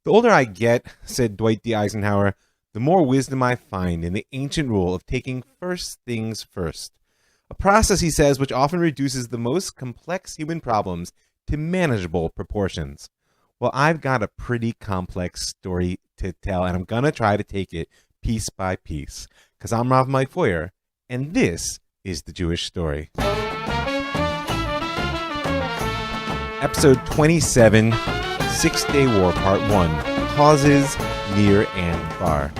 The older I get, said Dwight D. Eisenhower, the more wisdom I find in the ancient rule of taking first things first. A process, he says, which often reduces the most complex human problems to manageable proportions. Well, I've got a pretty complex story to tell, and I'm going to try to take it piece by piece, because I'm Rav Mike Foyer, and this is The Jewish Story. Episode 27, Six-Day War, Part 1, Causes Near and Far.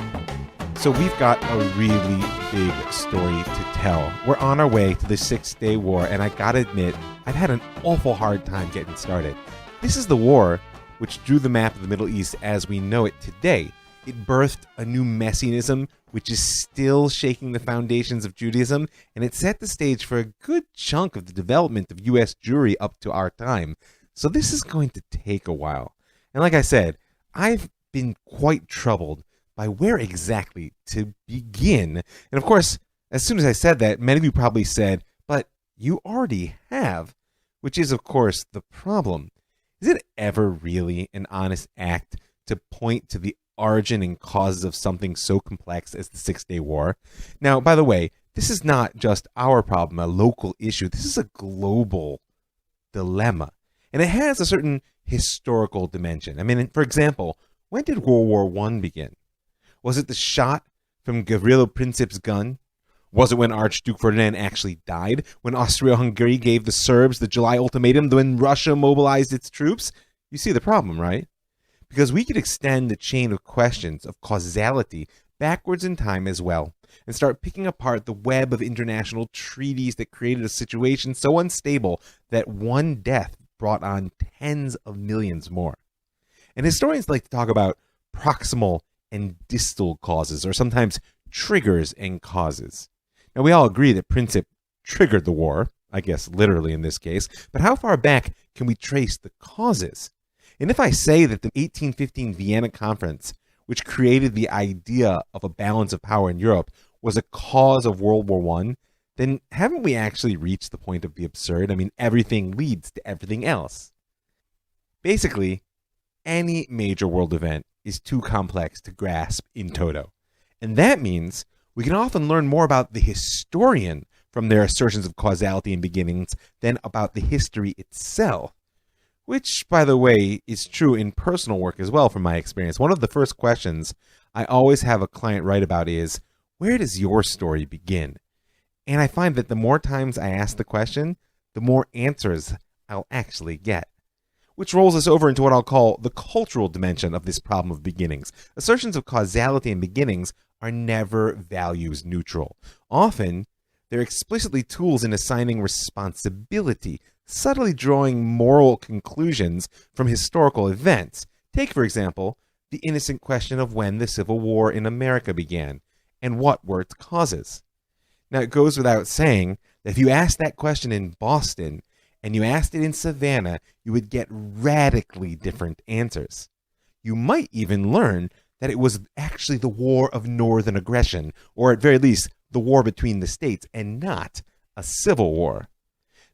So we've got a really big story to tell. We're on our way to the Six-Day War, and I gotta admit, I've had an awful hard time getting started. This is the war which drew the map of the Middle East as we know it today. It birthed a new messianism, which is still shaking the foundations of Judaism, and it set the stage for a good chunk of the development of U.S. Jewry up to our time. So this is going to take a while. And like I said, I've been quite troubled by where exactly to begin. And of course, as soon as I said that, many of you probably said, but you already have, which is, of course, the problem. Is it ever really an honest act to point to the origin and causes of something so complex as the Six-Day War? Now, by the way, this is not just our problem, a local issue. This is a global dilemma. And it has a certain historical dimension. I mean, for example, when did World War I begin? Was it the shot from Gavrilo Princip's gun? Was it when Archduke Ferdinand actually died? When Austria-Hungary gave the Serbs the July ultimatum? When Russia mobilized its troops? You see the problem, right? Because we could extend the chain of questions of causality backwards in time as well, and start picking apart the web of international treaties that created a situation so unstable that one death brought on tens of millions more. And historians like to talk about proximal and distal causes, or sometimes triggers and causes. Now, we all agree that Princip triggered the war, I guess literally in this case, but how far back can we trace the causes? And if I say that the 1815 Vienna Conference, which created the idea of a balance of power in Europe, was a cause of World War I, then haven't we actually reached the point of the absurd? I mean, everything leads to everything else. Basically, any major world event is too complex to grasp in toto. And that means we can often learn more about the historian from their assertions of causality and beginnings than about the history itself. Which, by the way, is true in personal work as well from my experience. One of the first questions I always have a client write about is, where does your story begin? And I find that the more times I ask the question, the more answers I'll actually get. Which rolls us over into what I'll call the cultural dimension of this problem of beginnings. Assertions of causality and beginnings are never values neutral. Often, they're explicitly tools in assigning responsibility, subtly drawing moral conclusions from historical events. Take, for example, the innocent question of when the Civil War in America began, and what were its causes. Now, it goes without saying that if you asked that question in Boston, and you asked it in Savannah, you would get radically different answers. You might even learn that it was actually the war of northern aggression, or at very least, the war between the states, and not a civil war.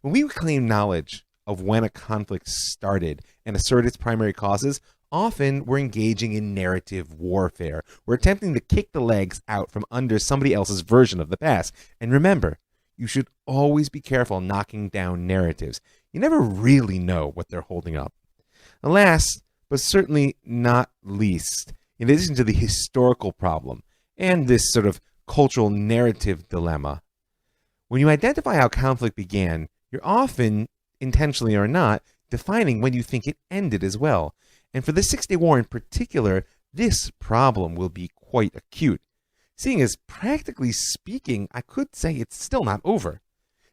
When we claim knowledge of when a conflict started and assert its primary causes, often we're engaging in narrative warfare. We're attempting to kick the legs out from under somebody else's version of the past. And remember, you should always be careful knocking down narratives. You never really know what they're holding up. And last, but certainly not least, in addition to the historical problem and this sort of cultural narrative dilemma, when you identify how conflict began, you're often, intentionally or not, defining when you think it ended as well. And for the Six-Day War in particular, this problem will be quite acute. Seeing as, practically speaking, I could say it's still not over.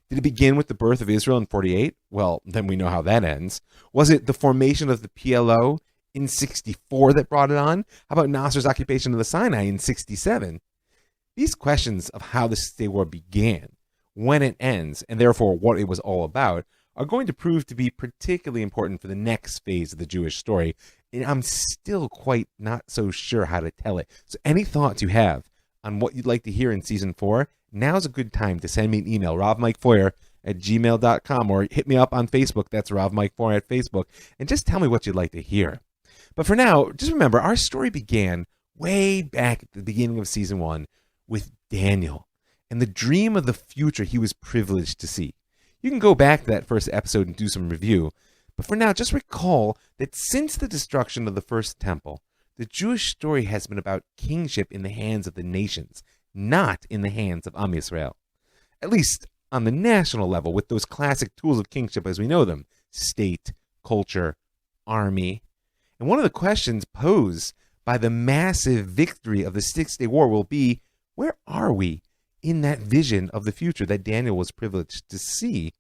Did it begin with the birth of Israel in 48? Well, then we know how that ends. Was it the formation of the PLO in 64 that brought it on? How about Nasser's occupation of the Sinai in 67? These questions of how the Six-Day War began, when it ends, and therefore what it was all about, are going to prove to be particularly important for the next phase of the Jewish story, and I'm still quite not so sure how to tell it. So any thoughts you have on what you'd like to hear in Season 4, now's a good time to send me an email, ravmikefoyer@gmail.com, or hit me up on Facebook. That's Rav Mike Foyer at Facebook, and just tell me what you'd like to hear. But for now, just remember, our story began way back at the beginning of season 1 with Daniel and the dream of the future he was privileged to see. You can go back to that first episode and do some review, but for now, just recall that since the destruction of the first temple, the Jewish story has been about kingship in the hands of the nations, not in the hands of Am Yisrael. At least on the national level, with those classic tools of kingship as we know them: state, culture, army. And one of the questions posed by the massive victory of the Six-Day War will be, where are we in that vision of the future that Daniel was privileged to see?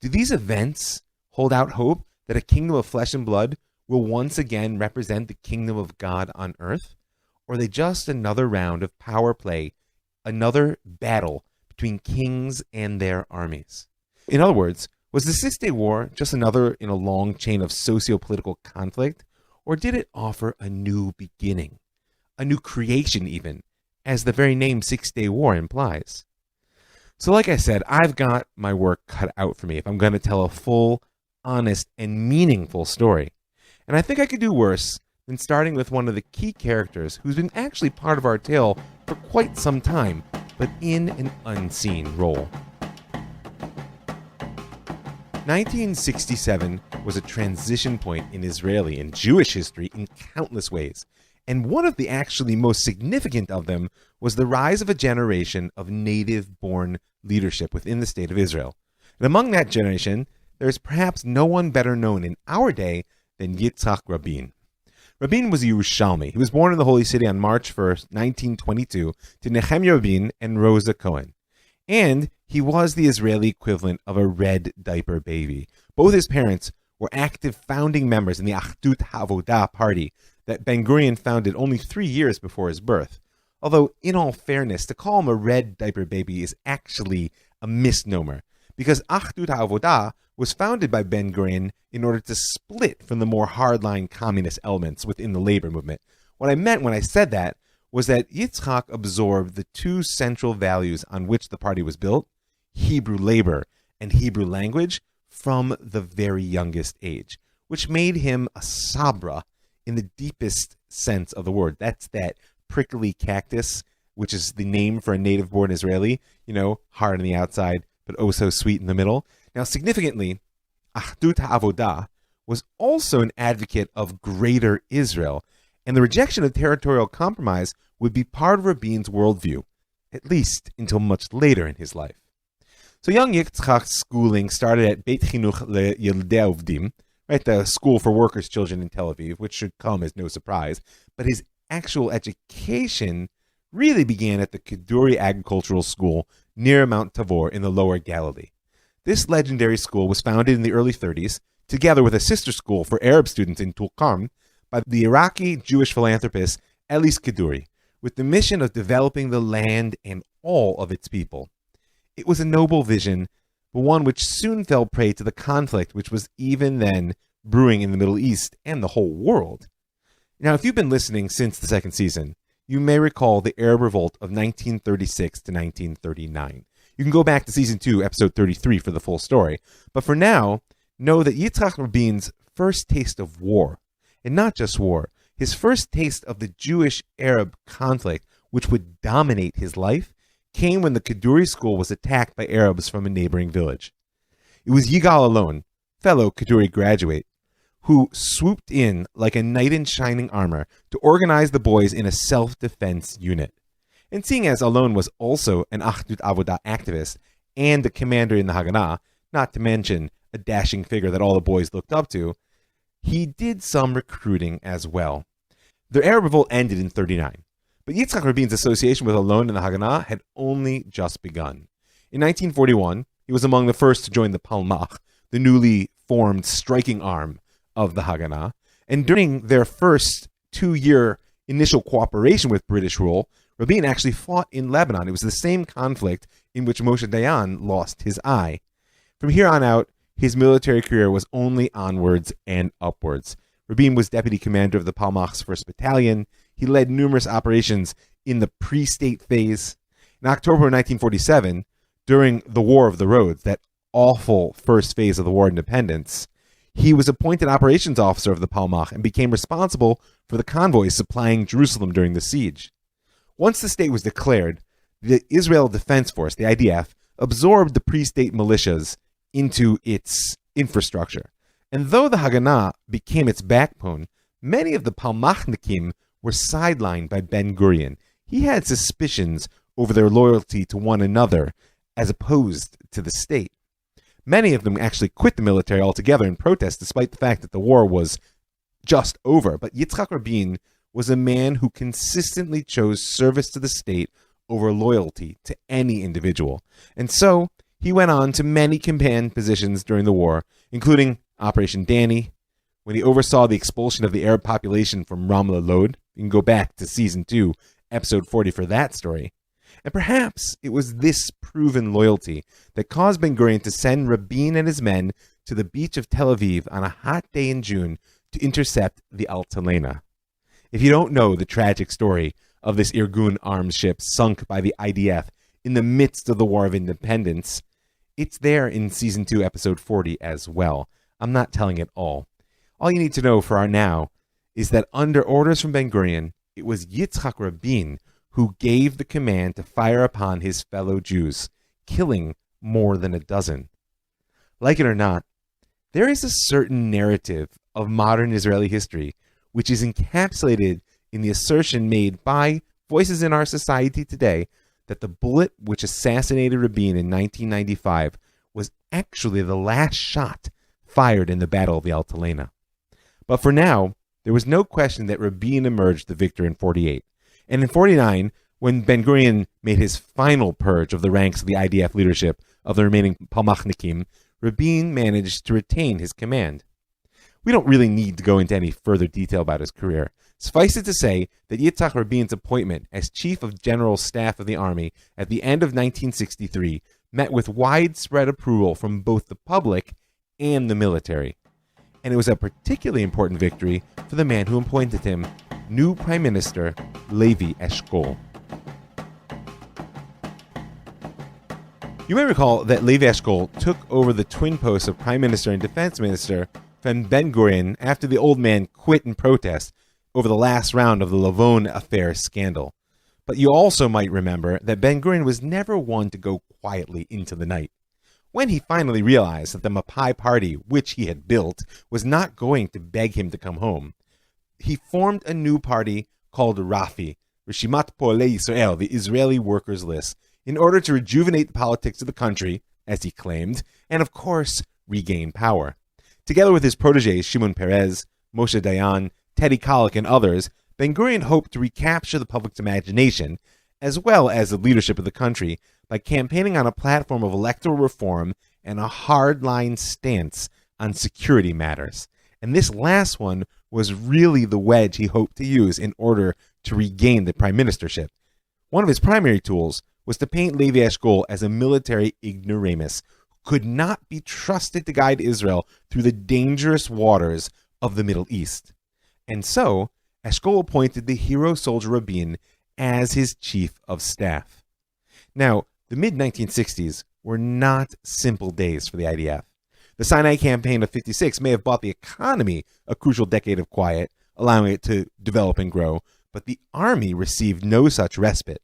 Do these events hold out hope that a kingdom of flesh and blood will once again represent the kingdom of God on earth? Or are they just another round of power play, another battle between kings and their armies? In other words, was the Six-Day War just another in a long chain of socio-political conflict? Or did it offer a new beginning, a new creation even, as the very name Six-Day War implies? So like I said, I've got my work cut out for me if I'm going to tell a full, honest, and meaningful story. And I think I could do worse than starting with one of the key characters who's been actually part of our tale for quite some time, but in an unseen role. 1967 was a transition point in Israeli and Jewish history in countless ways, and one of the actually most significant of them was the rise of a generation of native-born leadership within the state of Israel. And among that generation, there is perhaps no one better known in our day than Yitzhak Rabin. Rabin was a Yerushalmi. He was born in the Holy City on March 1st, 1922, to Nehemiah Rabin and Rosa Cohen. And he was the Israeli equivalent of a red diaper baby. Both his parents were active founding members in the Achdut HaAvodah party that Ben-Gurion founded only 3 years before his birth. Although, in all fairness, to call him a red diaper baby is actually a misnomer, because Achdut HaAvodah was founded by Ben-Gurion in order to split from the more hardline communist elements within the labor movement. What I meant when I said that was that Yitzhak absorbed the two central values on which the party was built, Hebrew labor and Hebrew language, from the very youngest age, which made him a sabra in the deepest sense of the word. That's that prickly cactus, which is the name for a native-born Israeli, hard on the outside, but oh so sweet in the middle. Now, significantly, Achdut HaAvodah was also an advocate of greater Israel, and the rejection of territorial compromise would be part of Rabin's worldview, at least until much later in his life. So young Yitzchak's schooling started at Beit Chinuch LeYildei Ovdim, right, the school for workers' children in Tel Aviv, which should come as no surprise, but his actual education really began at the Keduri Agricultural School near Mount Tabor in the Lower Galilee. This legendary school was founded in the early 30s, together with a sister school for Arab students in Tulkarm, by the Iraqi Jewish philanthropist Elis Keduri, with the mission of developing the land and all of its people. It was a noble vision, but one which soon fell prey to the conflict which was even then brewing in the Middle East and the whole world. Now, if you've been listening since the second season, you may recall the Arab Revolt of 1936 to 1939. You can go back to Season 2, Episode 33 for the full story. But for now, know that Yitzhak Rabin's first taste of war, and not just war, his first taste of the Jewish-Arab conflict, which would dominate his life, came when the Keduri school was attacked by Arabs from a neighboring village. It was Yigal Alon, fellow Keduri graduate, who swooped in like a knight in shining armor to organize the boys in a self-defense unit. And seeing as Alon was also an Achdut Avodah activist and a commander in the Haganah, not to mention a dashing figure that all the boys looked up to, he did some recruiting as well. The Arab Revolt ended in 1939, but Yitzhak Rabin's association with Alon and the Haganah had only just begun. In 1941, he was among the first to join the Palmach, the newly formed striking arm of the Haganah, and during their first 2-year initial cooperation with British rule, Rabin actually fought in Lebanon. It was the same conflict in which Moshe Dayan lost his eye. From here on out, his military career was only onwards and upwards. Rabin was deputy commander of the Palmach's 1st Battalion. He led numerous operations in the pre-state phase. In October 1947, during the War of the Roads, that awful first phase of the War of Independence, He was appointed operations officer of the Palmach and became responsible for the convoys supplying Jerusalem during the siege. Once the state was declared, the Israel Defense Force, the IDF, absorbed the pre-state militias into its infrastructure. And though the Haganah became its backbone, many of the Palmachnikim were sidelined by Ben-Gurion. He had suspicions over their loyalty to one another as opposed to the state. Many of them actually quit the military altogether in protest, despite the fact that the war was just over. But Yitzhak Rabin was a man who consistently chose service to the state over loyalty to any individual. And so he went on to many command positions during the war, including Operation Danny, when he oversaw the expulsion of the Arab population from Ramla Lod. You can go back to Season 2, Episode 40 for that story. And perhaps it was this proven loyalty that caused Ben-Gurion to send Rabin and his men to the beach of Tel Aviv on a hot day in June to intercept the Altalena. If you don't know the tragic story of this Irgun arms ship sunk by the IDF in the midst of the War of Independence, it's there in Season 2, Episode 40 as well. I'm not telling it all. All you need to know for our now is that under orders from Ben-Gurion, it was Yitzhak Rabin who gave the command to fire upon his fellow Jews, killing more than a dozen. Like it or not, there is a certain narrative of modern Israeli history which is encapsulated in the assertion made by voices in our society today that the bullet which assassinated Rabin in 1995 was actually the last shot fired in the Battle of the Altalena. But for now, there was no question that Rabin emerged the victor in 48. And in 49, when Ben-Gurion made his final purge of the ranks of the IDF leadership of the remaining Palmachnikim, Rabin managed to retain his command. We don't really need to go into any further detail about his career. Suffice it to say that Yitzhak Rabin's appointment as Chief of General Staff of the Army at the end of 1963 met with widespread approval from both the public and the military. And it was a particularly important victory for the man who appointed him new Prime Minister Levi Eshkol. You may recall that Levi Eshkol took over the twin posts of Prime Minister and Defense Minister from Ben-Gurion after the old man quit in protest over the last round of the Lavon affair scandal. But you also might remember that Ben-Gurion was never one to go quietly into the night. When he finally realized that the Mapai party, which he had built, was not going to beg him to come home, he formed a new party called Rafi, Rishimat Poalei Yisrael, the Israeli Workers' List, in order to rejuvenate the politics of the country, as he claimed, and of course, regain power. Together with his protégés Shimon Peres, Moshe Dayan, Teddy Kollek, and others, Ben-Gurion hoped to recapture the public's imagination, as well as the leadership of the country, by campaigning on a platform of electoral reform and a hardline stance on security matters. And this last one was really the wedge he hoped to use in order to regain the prime ministership. One of his primary tools was to paint Levi Eshkol as a military ignoramus who could not be trusted to guide Israel through the dangerous waters of the Middle East. And so, Eshkol appointed the hero soldier Rabin as his chief of staff. Now, the mid-1960s were not simple days for the IDF. The Sinai campaign of 56 may have bought the economy a crucial decade of quiet, allowing it to develop and grow, but the army received no such respite.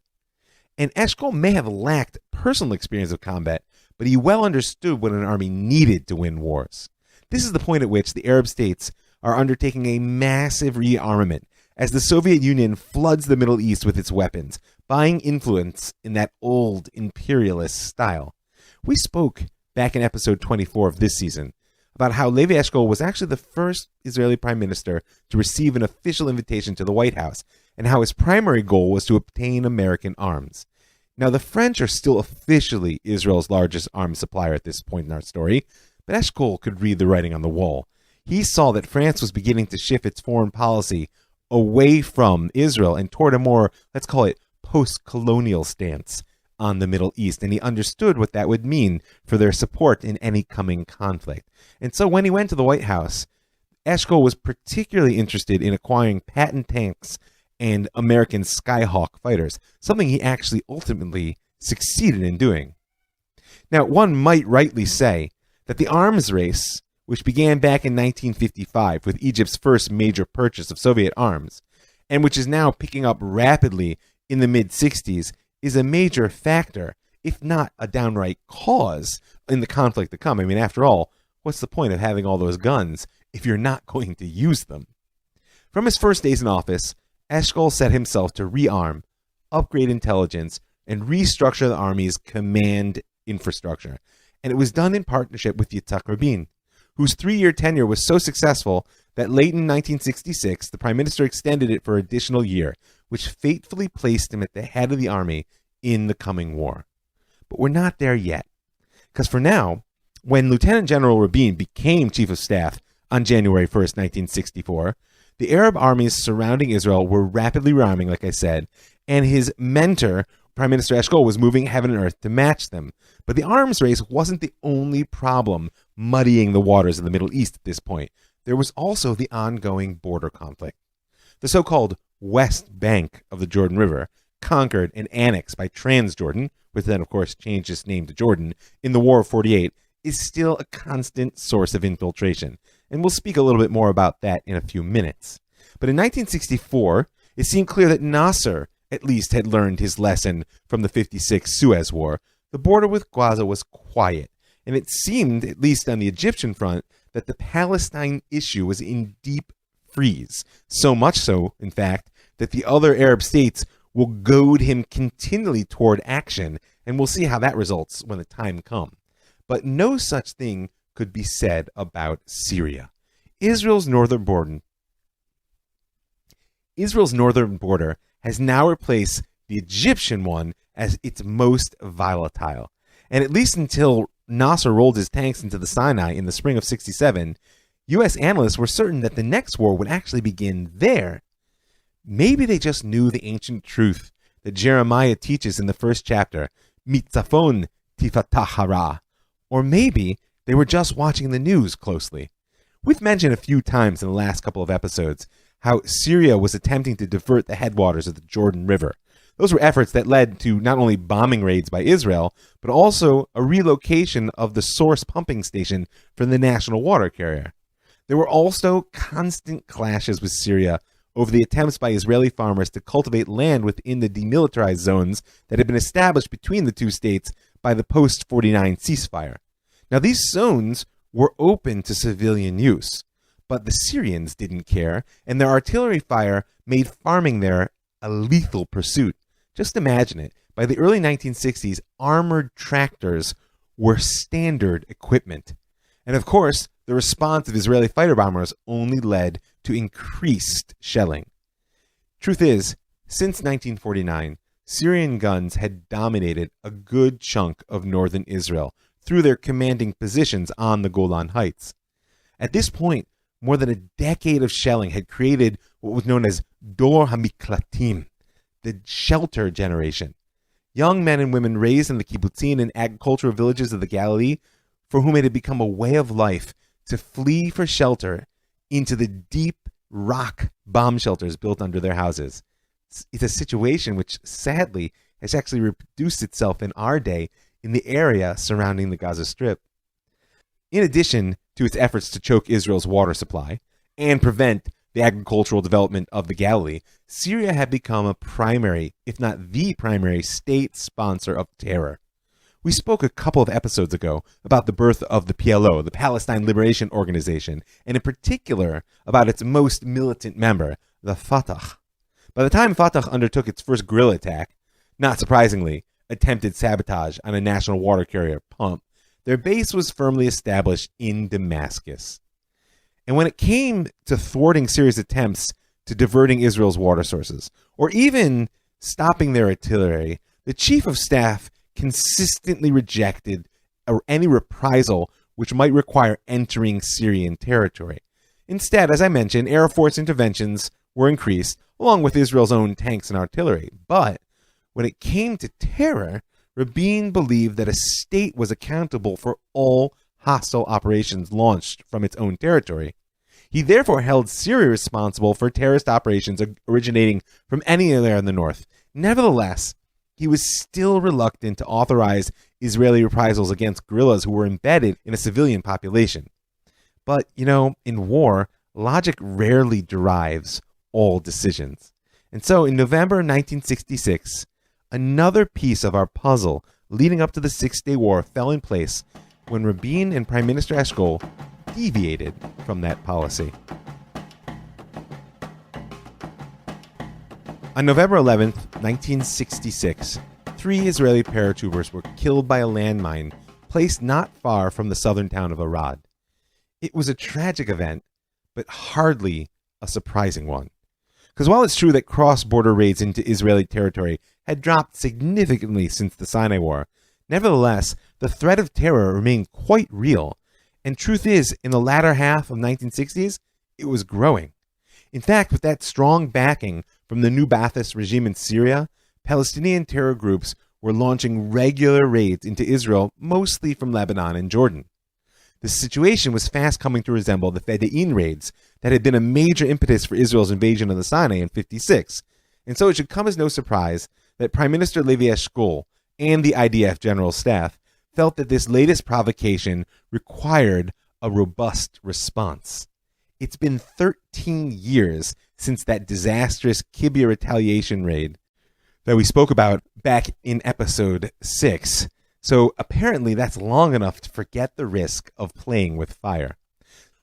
And Eshkol may have lacked personal experience of combat, but he well understood what an army needed to win wars. This is the point at which the Arab states are undertaking a massive rearmament as the Soviet Union floods the Middle East with its weapons, buying influence in that old imperialist style. We spoke back in episode 24 of this season about how Levi Eshkol was actually the first Israeli prime minister to receive an official invitation to the White House, and how his primary goal was to obtain American arms. Now, the French are still officially Israel's largest arms supplier at this point in our story, but Eshkol could read the writing on the wall. He saw that France was beginning to shift its foreign policy away from Israel and toward a more, let's call it, post-colonial stance on the Middle East, and he understood what that would mean for their support in any coming conflict. And so when he went to the White House, Eshkol was particularly interested in acquiring patent tanks and American Skyhawk fighters, something he actually ultimately succeeded in doing. Now, one might rightly say that the arms race which began back in 1955 with Egypt's first major purchase of Soviet arms, and which is now picking up rapidly in the mid-60s, is a major factor, if not a downright cause, in the conflict to come. I mean, after all, what's the point of having all those guns if you're not going to use them? From his first days in office, Eshkol set himself to rearm, upgrade intelligence, and restructure the army's command infrastructure. And it was done in partnership with Yitzhak Rabin, whose 3-year tenure was so successful that late in 1966, the prime minister extended it for an additional year, which fatefully placed him at the head of the army in the coming war. But we're not there yet. Because for now, when Lieutenant General Rabin became Chief of Staff on January 1st, 1964, the Arab armies surrounding Israel were rapidly rearming, like I said, and his mentor, Prime Minister Eshkol, was moving heaven and earth to match them. But the arms race wasn't the only problem muddying the waters of the Middle East at this point. There was also the ongoing border conflict. The so-called West Bank of the Jordan River, conquered and annexed by Transjordan, which then, of course, changed its name to Jordan, in the War of 48, is still a constant source of infiltration. And we'll speak a little bit more about that in a few minutes. But in 1964, it seemed clear that Nasser, at least, had learned his lesson from the 56 Suez War. The border with Gaza was quiet, and it seemed, at least on the Egyptian front, that the Palestine issue was in deep freeze. So much so, in fact, that the other Arab states will goad him continually toward action, and we'll see how that results when the time comes. But no such thing could be said about Syria. Israel's northern border has now replaced the Egyptian one as its most volatile. And at least until Nasser rolled his tanks into the Sinai in the spring of 67, U.S. analysts were certain that the next war would actually begin there. Maybe they just knew the ancient truth that Jeremiah teaches in the first chapter, Mitzafon tifatah hara. Or maybe they were just watching the news closely. We've mentioned a few times in the last couple of episodes how Syria was attempting to divert the headwaters of the Jordan River. Those were efforts that led to not only bombing raids by Israel, but also a relocation of the source pumping station for the national water carrier. There were also constant clashes with Syria over the attempts by Israeli farmers to cultivate land within the demilitarized zones that had been established between the two states by the post-49 ceasefire. Now, these zones were open to civilian use, but the Syrians didn't care, and their artillery fire made farming there a lethal pursuit. Just imagine it. By the early 1960s, armored tractors were standard equipment. And of course, the response of Israeli fighter bombers only led to increased shelling. Truth is, since 1949, Syrian guns had dominated a good chunk of northern Israel through their commanding positions on the Golan Heights. At this point, more than a decade of shelling had created what was known as Dor HaMiklatim, the shelter generation. Young men and women raised in the kibbutzim and agricultural villages of the Galilee, for whom it had become a way of life to flee for shelter into the deep rock bomb shelters built under their houses. It's a situation which, sadly, has actually reproduced itself in our day in the area surrounding the Gaza Strip. In addition to its efforts to choke Israel's water supply and prevent the agricultural development of the Galilee, Syria had become a primary, if not the primary, state sponsor of terror. We spoke a couple of episodes ago about the birth of the PLO, the Palestine Liberation Organization, and in particular about its most militant member, the Fatah. By the time Fatah undertook its first guerrilla attack, not surprisingly, attempted sabotage on a national water carrier pump, their base was firmly established in Damascus. And when it came to thwarting Syria's attempts to diverting Israel's water sources, or even stopping their artillery, the chief of staff consistently rejected any reprisal which might require entering Syrian territory. Instead, as I mentioned, Air Force interventions were increased, along with Israel's own tanks and artillery. But when it came to terror, Rabin believed that a state was accountable for all hostile operations launched from its own territory. He therefore held Syria responsible for terrorist operations originating from anywhere in the north. Nevertheless, he was still reluctant to authorize Israeli reprisals against guerrillas who were embedded in a civilian population. But, in war, logic rarely derives all decisions. And so in November 1966, another piece of our puzzle leading up to the Six-Day War fell in place when Rabin and Prime Minister Eshkol deviated from that policy. On November 11th, 1966, 3 Israeli paratroopers were killed by a landmine placed not far from the southern town of Arad. It was a tragic event, but hardly a surprising one. Because while it's true that cross-border raids into Israeli territory had dropped significantly since the Sinai War, nevertheless, the threat of terror remained quite real. And truth is, in the latter half of the 1960s, it was growing. In fact, with that strong backing from the new Ba'athist regime in Syria, Palestinian terror groups were launching regular raids into Israel, mostly from Lebanon and Jordan. The situation was fast coming to resemble the Fedayeen raids that had been a major impetus for Israel's invasion of the Sinai in 1956, and so it should come as no surprise that Prime Minister Levi Eshkol and the IDF General Staff felt that this latest provocation required a robust response. It's been 13 years since that disastrous Kibbutz retaliation raid that we spoke about back in episode 6. So apparently that's long enough to forget the risk of playing with fire.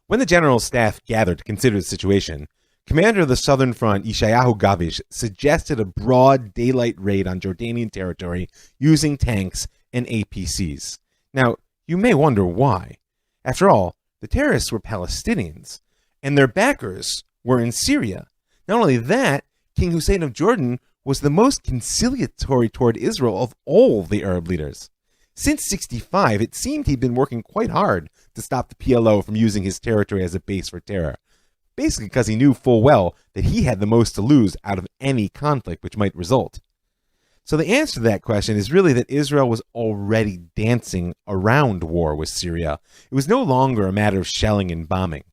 When the General Staff gathered to consider the situation, Commander of the Southern Front, Yeshayahu Gavish, suggested a broad daylight raid on Jordanian territory using tanks and APCs. Now, you may wonder why. After all, the terrorists were Palestinians, and their backers were in Syria. Not only that, King Hussein of Jordan was the most conciliatory toward Israel of all the Arab leaders. Since 1965, it seemed he'd been working quite hard to stop the PLO from using his territory as a base for terror, basically because he knew full well that he had the most to lose out of any conflict which might result. So the answer to that question is really that Israel was already dancing around war with Syria. It was no longer a matter of shelling and bombing.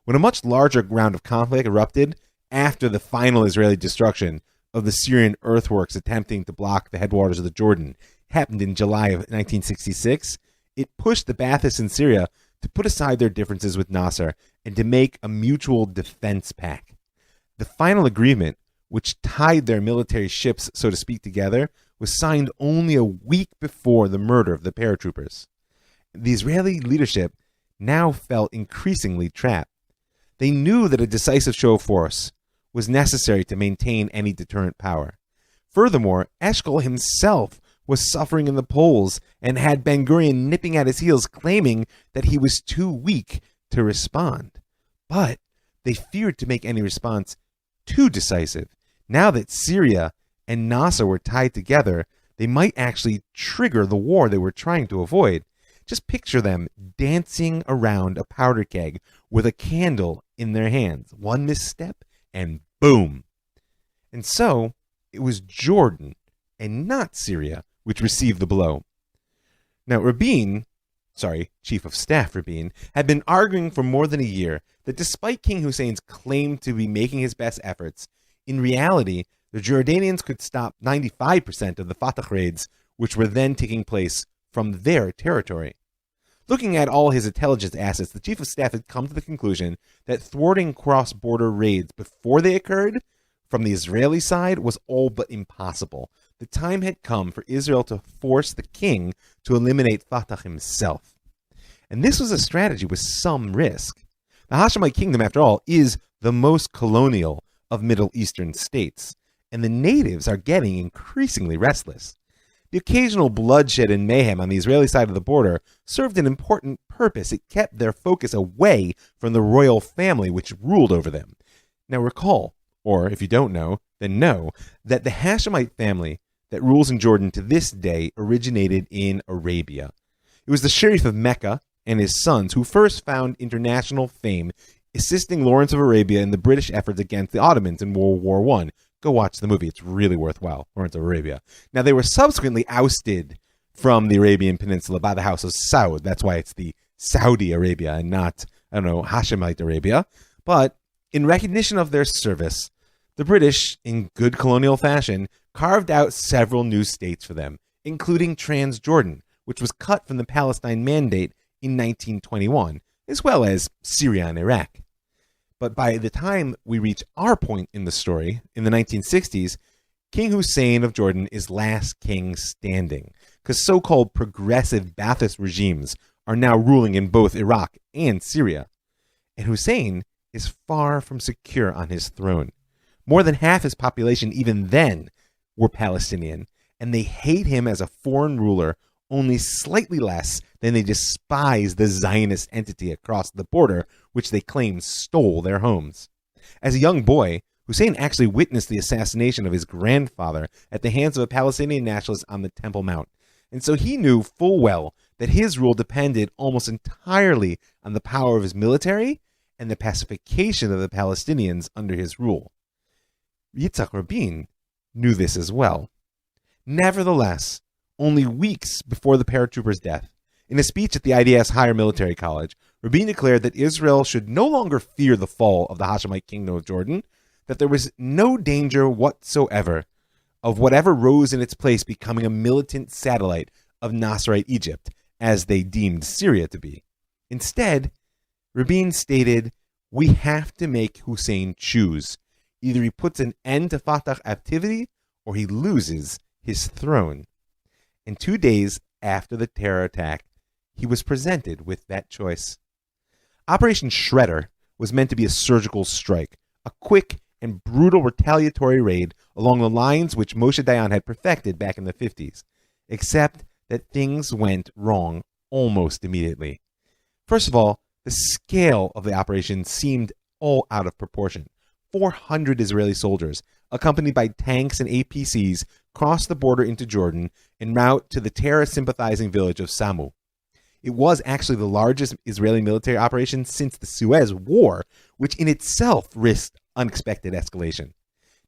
When a much larger round of conflict erupted after the final Israeli destruction of the Syrian earthworks attempting to block the headwaters of the Jordan happened in July of 1966, it pushed the Baathists in Syria to put aside their differences with Nasser and to make a mutual defense pact. The final agreement, which tied their military ships, so to speak, together, was signed only a week before the murder of the paratroopers. The Israeli leadership now felt increasingly trapped. They knew that a decisive show of force was necessary to maintain any deterrent power. Furthermore, Eshkol himself was suffering in the polls and had Ben-Gurion nipping at his heels, claiming that he was too weak to respond. But they feared to make any response too decisive. Now that Syria and Nasser were tied together, they might actually trigger the war they were trying to avoid. Just picture them dancing around a powder keg with a candle in their hands. One misstep and boom. And so it was Jordan and not Syria which received the blow. Now, Chief of Staff Rabin, had been arguing for more than a year that despite King Hussein's claim to be making his best efforts, in reality, the Jordanians could stop 95% of the Fatah raids, which were then taking place from their territory. Looking at all his intelligence assets, the Chief of Staff had come to the conclusion that thwarting cross-border raids before they occurred from the Israeli side was all but impossible. The time had come for Israel to force the king to eliminate Fatah himself. And this was a strategy with some risk. The Hashemite kingdom, after all, is the most colonial of Middle Eastern states, and the natives are getting increasingly restless. The occasional bloodshed and mayhem on the Israeli side of the border served an important purpose. It kept their focus away from the royal family which ruled over them. Now recall, or if you don't know, then know, that the Hashemite family that rules in Jordan to this day originated in Arabia. It was the Sharif of Mecca and his sons who first found international fame assisting Lawrence of Arabia in the British efforts against the Ottomans in World War I. Go watch the movie. It's really worthwhile, Lawrence of Arabia. Now, they were subsequently ousted from the Arabian Peninsula by the House of Saud. That's why it's the Saudi Arabia and not, Hashemite Arabia. But in recognition of their service, the British, in good colonial fashion, carved out several new states for them, including Transjordan, which was cut from the Palestine Mandate in 1921, as well as Syria and Iraq. But by the time we reach our point in the story, in the 1960s, King Hussein of Jordan is last king standing, because so-called progressive Ba'athist regimes are now ruling in both Iraq and Syria. And Hussein is far from secure on his throne. More than half his population even then were Palestinian, and they hate him as a foreign ruler only slightly less than they despise the Zionist entity across the border, which they claim stole their homes. As a young boy, Hussein actually witnessed the assassination of his grandfather at the hands of a Palestinian nationalist on the Temple Mount, and so he knew full well that his rule depended almost entirely on the power of his military and the pacification of the Palestinians under his rule. Yitzhak Rabin knew this as well. Nevertheless, only weeks before the paratrooper's death, in a speech at the IDF's Higher Military College, Rabin declared that Israel should no longer fear the fall of the Hashemite Kingdom of Jordan, that there was no danger whatsoever of whatever rose in its place becoming a militant satellite of Nasserite Egypt, as they deemed Syria to be. Instead, Rabin stated, "We have to make Hussein choose. Either he puts an end to Fatah activity or he loses his throne." And 2 days after the terror attack, he was presented with that choice. Operation Shredder was meant to be a surgical strike, a quick and brutal retaliatory raid along the lines which Moshe Dayan had perfected back in the 50s, except that things went wrong almost immediately. First of all, the scale of the operation seemed all out of proportion. 400 Israeli soldiers, accompanied by tanks and APCs, crossed the border into Jordan en route to the terror-sympathizing village of Samu. It was actually the largest Israeli military operation since the Suez War, which in itself risked unexpected escalation.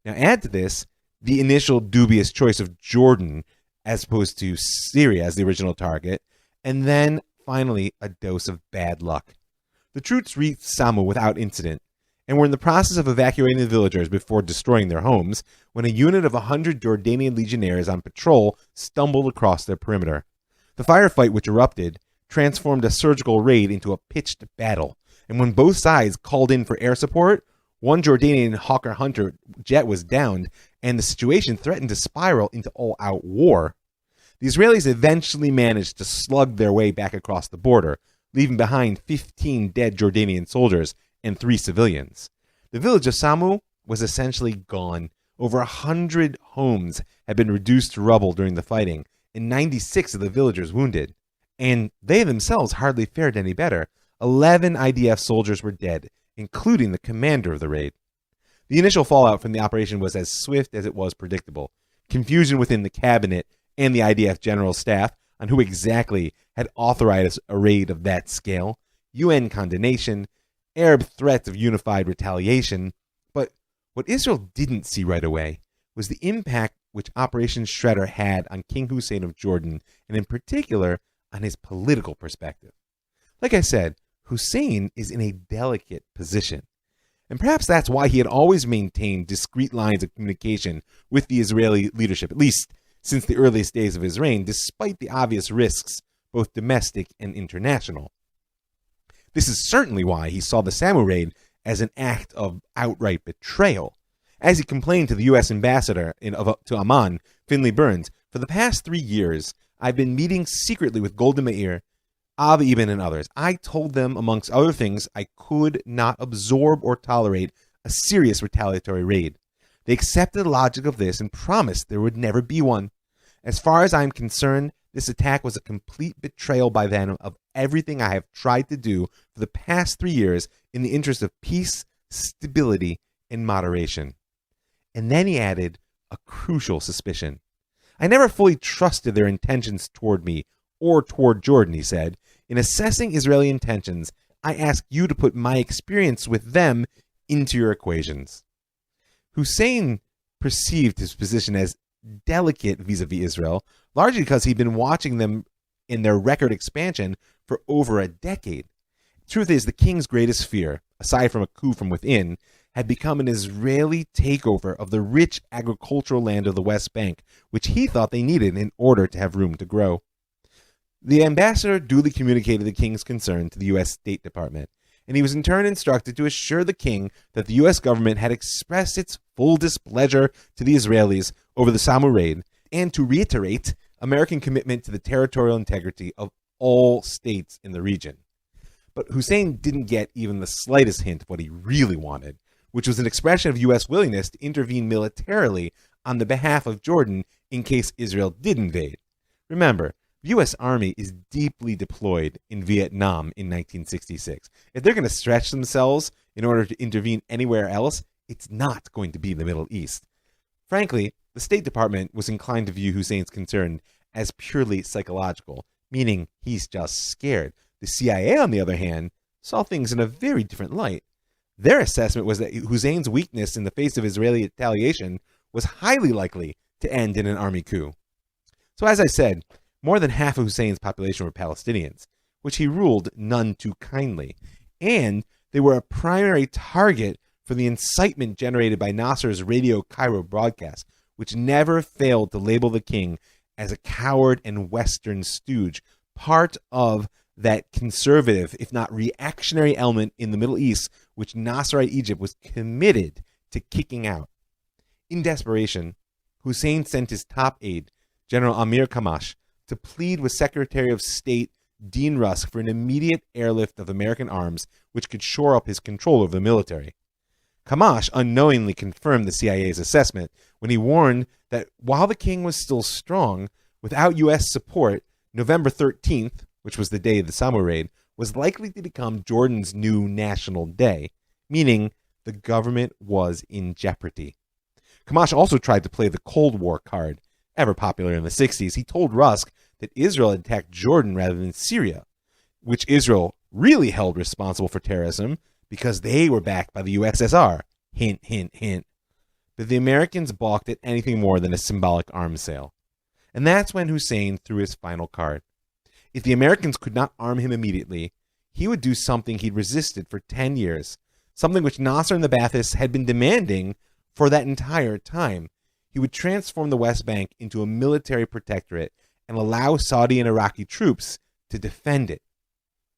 Now add to this the initial dubious choice of Jordan as opposed to Syria as the original target, and then finally a dose of bad luck. The troops reached Samu without incident, and were in the process of evacuating the villagers before destroying their homes, when a unit of 100 Jordanian legionnaires on patrol stumbled across their perimeter. The firefight which erupted transformed a surgical raid into a pitched battle, and when both sides called in for air support, one Jordanian Hawker Hunter jet was downed, and the situation threatened to spiral into all-out war. The Israelis eventually managed to slug their way back across the border, leaving behind 15 dead Jordanian soldiers and 3 civilians. The village of Samu was essentially gone. Over 100 homes had been reduced to rubble during the fighting, and 96 of the villagers wounded. And they themselves hardly fared any better. 11 IDF soldiers were dead, including the commander of the raid. The initial fallout from the operation was as swift as it was predictable. Confusion within the cabinet and the IDF general staff on who exactly had authorized a raid of that scale, UN condemnation, Arab threats of unified retaliation. But what Israel didn't see right away was the impact which Operation Shredder had on King Hussein of Jordan, and in particular on his political perspective. Like I said, Hussein is in a delicate position, and perhaps that's why he had always maintained discreet lines of communication with the Israeli leadership, at least since the earliest days of his reign, despite the obvious risks, both domestic and international. This is certainly why he saw the Samu raid as an act of outright betrayal. As he complained to the U.S. ambassador to Amman, Finley Burns, "For the past 3 years, I've been meeting secretly with Golda Meir, Av Ibn, and others. I told them, amongst other things, I could not absorb or tolerate a serious retaliatory raid. They accepted the logic of this and promised there would never be one. As far as I'm concerned, this attack was a complete betrayal by them of everything I have tried to do for the past 3 years in the interest of peace, stability, and moderation." And then he added a crucial suspicion. "I never fully trusted their intentions toward me or toward Jordan," he said. "In assessing Israeli intentions, I ask you to put my experience with them into your equations." Hussein perceived his position as delicate vis-a-vis Israel, largely because he'd been watching them in their record expansion for over a decade. Truth is, the king's greatest fear, aside from a coup from within, had become an Israeli takeover of the rich agricultural land of the West Bank, which he thought they needed in order to have room to grow. The ambassador duly communicated the king's concern to the U.S. State Department, and he was in turn instructed to assure the king that the U.S. government had expressed its full displeasure to the Israelis over the Samu raid, and to reiterate American commitment to the territorial integrity of all states in the region. But Hussein didn't get even the slightest hint of what he really wanted, which was an expression of U.S. willingness to intervene militarily on the behalf of Jordan in case Israel did invade. Remember, the U.S. Army is deeply deployed in Vietnam in 1966. If they're going to stretch themselves in order to intervene anywhere else, it's not going to be the Middle East. Frankly, the State Department was inclined to view Hussein's concern as purely psychological, meaning he's just scared. The CIA, on the other hand, saw things in a very different light. Their assessment was that Hussein's weakness in the face of Israeli retaliation was highly likely to end in an army coup. So as I said, more than half of Hussein's population were Palestinians, which he ruled none too kindly, and they were a primary target for the incitement generated by Nasser's Radio Cairo broadcast, which never failed to label the king as a coward and Western stooge, part of that conservative, if not reactionary element in the Middle East, which Nasserite Egypt was committed to kicking out. In desperation, Hussein sent his top aide, General Amir Kamash, to plead with Secretary of State Dean Rusk for an immediate airlift of American arms which could shore up his control over the military. Kamash unknowingly confirmed the CIA's assessment when he warned that while the king was still strong, without U.S. support, November 13th, which was the day of the Samu raid, was likely to become Jordan's new national day, meaning the government was in jeopardy. Kamash also tried to play the Cold War card, ever popular in the 60s. He told Rusk that Israel had attacked Jordan rather than Syria, which Israel really held responsible for terrorism because they were backed by the USSR. Hint, hint, hint. But the Americans balked at anything more than a symbolic arms sale. And that's when Hussein threw his final card. If the Americans could not arm him immediately, he would do something he'd resisted for 10 years, something which Nasser and the Baathists had been demanding for that entire time. He would transform the West Bank into a military protectorate and allow Saudi and Iraqi troops to defend it.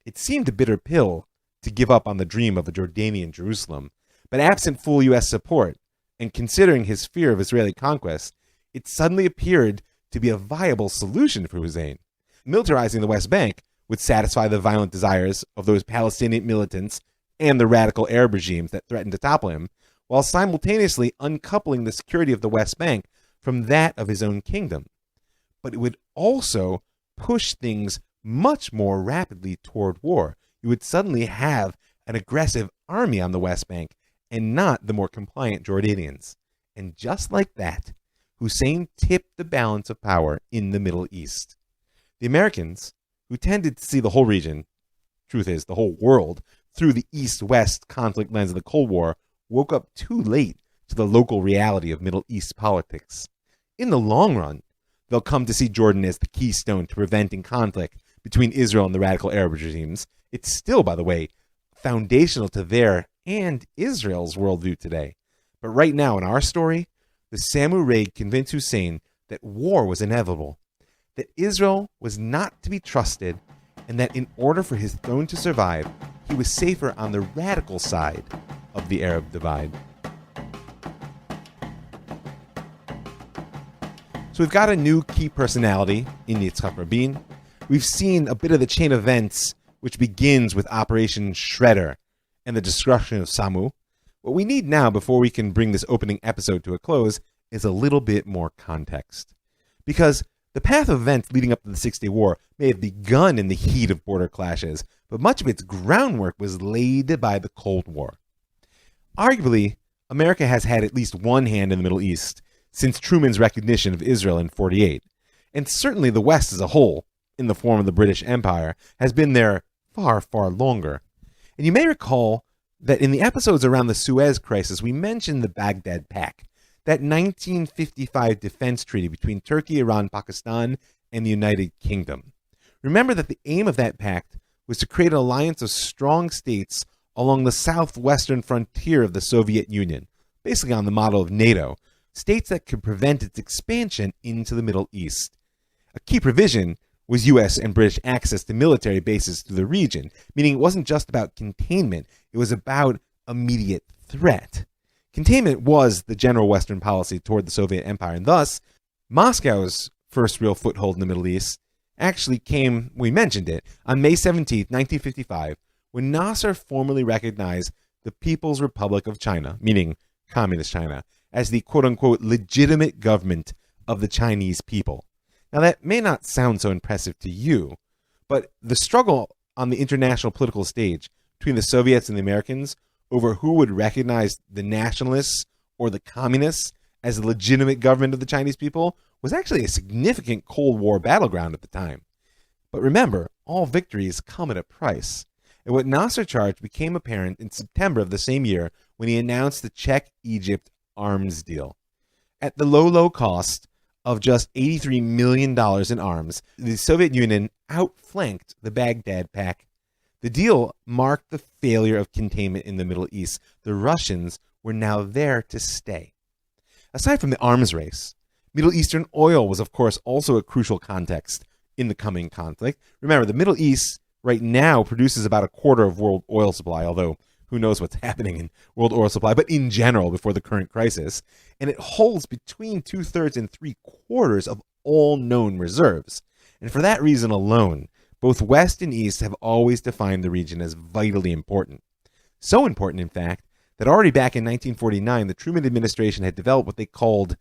It seemed a bitter pill to give up on the dream of a Jordanian Jerusalem, but absent full U.S. support, and considering his fear of Israeli conquest, it suddenly appeared to be a viable solution for Hussein. Militarizing the West Bank would satisfy the violent desires of those Palestinian militants and the radical Arab regimes that threatened to topple him, while simultaneously uncoupling the security of the West Bank from that of his own kingdom. But it would also push things much more rapidly toward war. You would suddenly have an aggressive army on the West Bank and not the more compliant Jordanians. And just like that, Hussein tipped the balance of power in the Middle East. The Americans, who tended to see the whole region, truth is, the whole world, through the East-West conflict lens of the Cold War, woke up too late to the local reality of Middle East politics. In the long run, they'll come to see Jordan as the keystone to preventing conflict between Israel and the radical Arab regimes. It's still, by the way, foundational to their and Israel's worldview today. But right now in our story, the Samu raid convinced Hussein that war was inevitable, that Israel was not to be trusted, and that in order for his throne to survive, he was safer on the radical side of the Arab divide. So we've got a new key personality in Yitzhak Rabin. We've seen a bit of the chain of events which begins with Operation Shredder and the destruction of Samu. What we need now, before we can bring this opening episode to a close, is a little bit more context. Because the path of events leading up to the Six-Day War may have begun in the heat of border clashes, but much of its groundwork was laid by the Cold War. Arguably, America has had at least one hand in the Middle East since Truman's recognition of Israel in 1948, and certainly the West as a whole, in the form of the British Empire, has been there far, far longer. And you may recall that in the episodes around the Suez Crisis, we mentioned the Baghdad Pact, that 1955 defense treaty between Turkey, Iran, Pakistan, and the United Kingdom. Remember that the aim of that pact was to create an alliance of strong states along the southwestern frontier of the Soviet Union, basically on the model of NATO, states that could prevent its expansion into the Middle East. A key provision was U.S. and British access to military bases through the region, meaning it wasn't just about containment, it was about immediate threat. Containment was the general Western policy toward the Soviet Empire, and thus, Moscow's first real foothold in the Middle East actually came, we mentioned it, on May 17, 1955, when Nasser formally recognized the People's Republic of China, meaning Communist China, as the quote-unquote legitimate government of the Chinese people. Now, that may not sound so impressive to you, but the struggle on the international political stage between the Soviets and the Americans over who would recognize the nationalists or the communists as the legitimate government of the Chinese people was actually a significant Cold War battleground at the time. But remember, all victories come at a price. And what Nasser charged became apparent in September of the same year when he announced the Czech-Egypt arms deal. At the low cost of just $83 million in arms, the Soviet Union outflanked the Baghdad Pact. The deal marked the failure of containment in the Middle East. The Russians were now there to stay. Aside from the arms race, Middle Eastern oil was, of course, also a crucial context in the coming conflict. Remember, the Middle East right now produces about a quarter of world oil supply, although who knows what's happening in world oil supply, but in general, before the current crisis. And it holds between 2/3 and 3/4 of all known reserves. And for that reason alone, both West and East have always defined the region as vitally important. So important, in fact, that already back in 1949, the Truman administration had developed what they called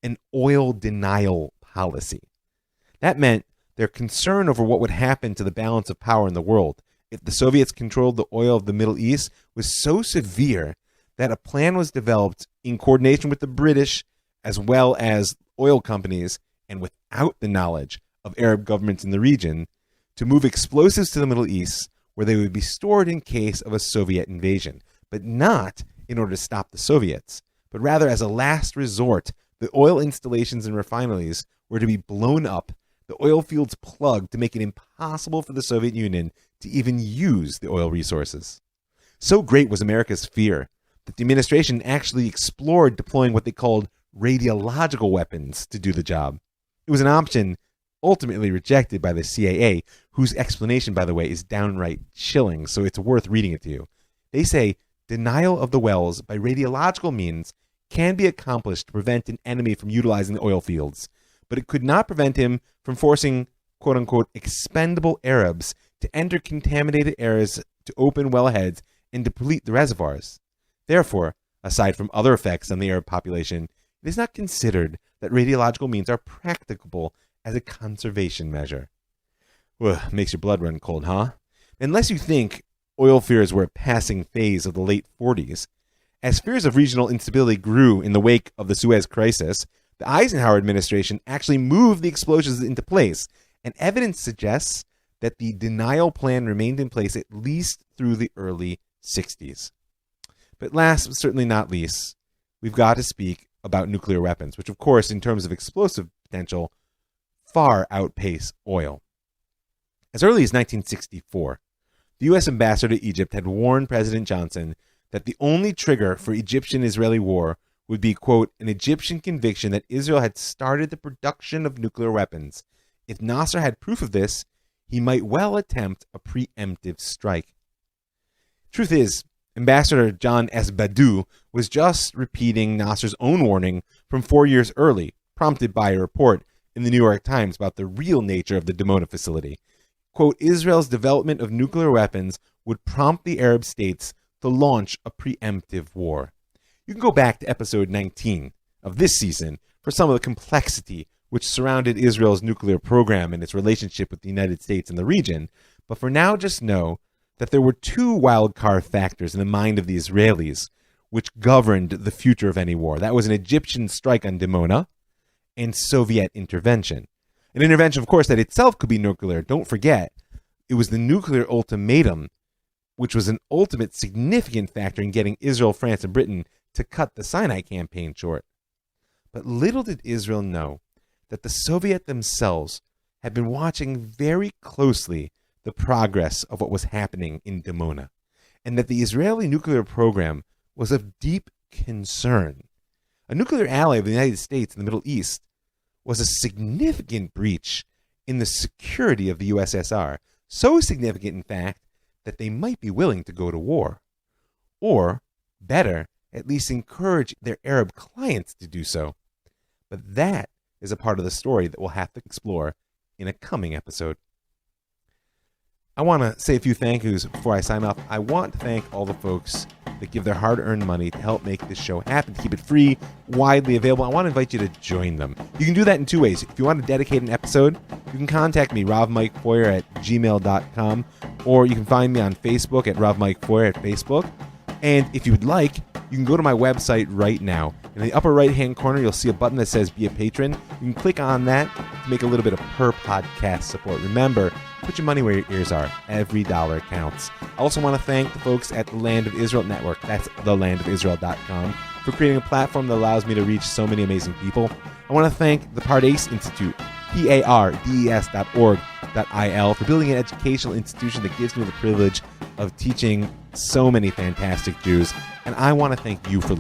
an oil denial policy. That meant their concern over what would happen to the balance of power in the world if the Soviets controlled the oil of the Middle East was so severe that a plan was developed in coordination with the British as well as oil companies and without the knowledge of Arab governments in the region to move explosives to the Middle East where they would be stored in case of a Soviet invasion, but not in order to stop the Soviets, but rather as a last resort. The oil installations and refineries were to be blown up, the oil fields plugged to make it impossible for the Soviet Union to even use the oil resources. So great was America's fear that the administration actually explored deploying what they called radiological weapons to do the job. It was an option ultimately rejected by the CIA, whose explanation, by the way, is downright chilling, so it's worth reading it to you. They say denial of the wells by radiological means can be accomplished to prevent an enemy from utilizing the oil fields, but it could not prevent him from forcing, quote-unquote, expendable Arabs to enter contaminated areas to open wellheads and deplete the reservoirs. Therefore, aside from other effects on the Arab population, it is not considered that radiological means are practicable as a conservation measure. Makes your blood run cold, huh? Unless you think oil fears were a passing phase of the late 40s. As fears of regional instability grew in the wake of the Suez Crisis, the Eisenhower administration actually moved the explosives into place, and evidence suggests that the denial plan remained in place at least through the early 60s. But last but certainly not least, we've got to speak about nuclear weapons, which of course, in terms of explosive potential, far outpace oil. As early as 1964, the U.S. ambassador to Egypt had warned President Johnson that the only trigger for Egyptian-Israeli war would be, quote, an Egyptian conviction that Israel had started the production of nuclear weapons. If Nasser had proof of this, he might well attempt a preemptive strike. Truth is, Ambassador John S. Badou was just repeating Nasser's own warning from 4 years early, prompted by a report in the New York Times about the real nature of the Dimona facility. Quote, Israel's development of nuclear weapons would prompt the Arab states to launch a preemptive war. You can go back to episode 19 of this season for some of the complexity which surrounded Israel's nuclear program and its relationship with the United States and the region, but for now just know that there were two wildcard factors in the mind of the Israelis which governed the future of any war. That was an Egyptian strike on Dimona and Soviet intervention. An intervention, of course, that itself could be nuclear. Don't forget, it was the nuclear ultimatum, which was an ultimate significant factor in getting Israel, France, and Britain to cut the Sinai campaign short. But little did Israel know that the Soviets themselves had been watching very closely the progress of what was happening in Dimona, and that the Israeli nuclear program was of deep concern. A nuclear ally of the United States in the Middle East was a significant breach in the security of the USSR, so significant, in fact, that they might be willing to go to war. Or, better, at least encourage their Arab clients to do so. But that is a part of the story that we'll have to explore in a coming episode. I want to say a few thank yous before I sign off. I want to thank all the folks that give their hard-earned money to help make this show happen, to keep it free, widely available. I want to invite you to join them. You can do that in two ways. If you want to dedicate an episode, you can contact me, ravmikefoyer@gmail.com, or you can find me on Facebook at ravmikefoyer at Facebook. And if you would like, you can go to my website right now. In the upper right-hand corner, you'll see a button that says Be a Patron. You can click on that to make a little bit of per-podcast support. Remember, put your money where your ears are. Every dollar counts. I also want to thank the folks at the Land of Israel Network, that's thelandofisrael.com, for creating a platform that allows me to reach so many amazing people. I want to thank the Pardes Institute, pardes.org.il, for building an educational institution that gives me the privilege of teaching so many fantastic Jews. And I want to thank you for listening.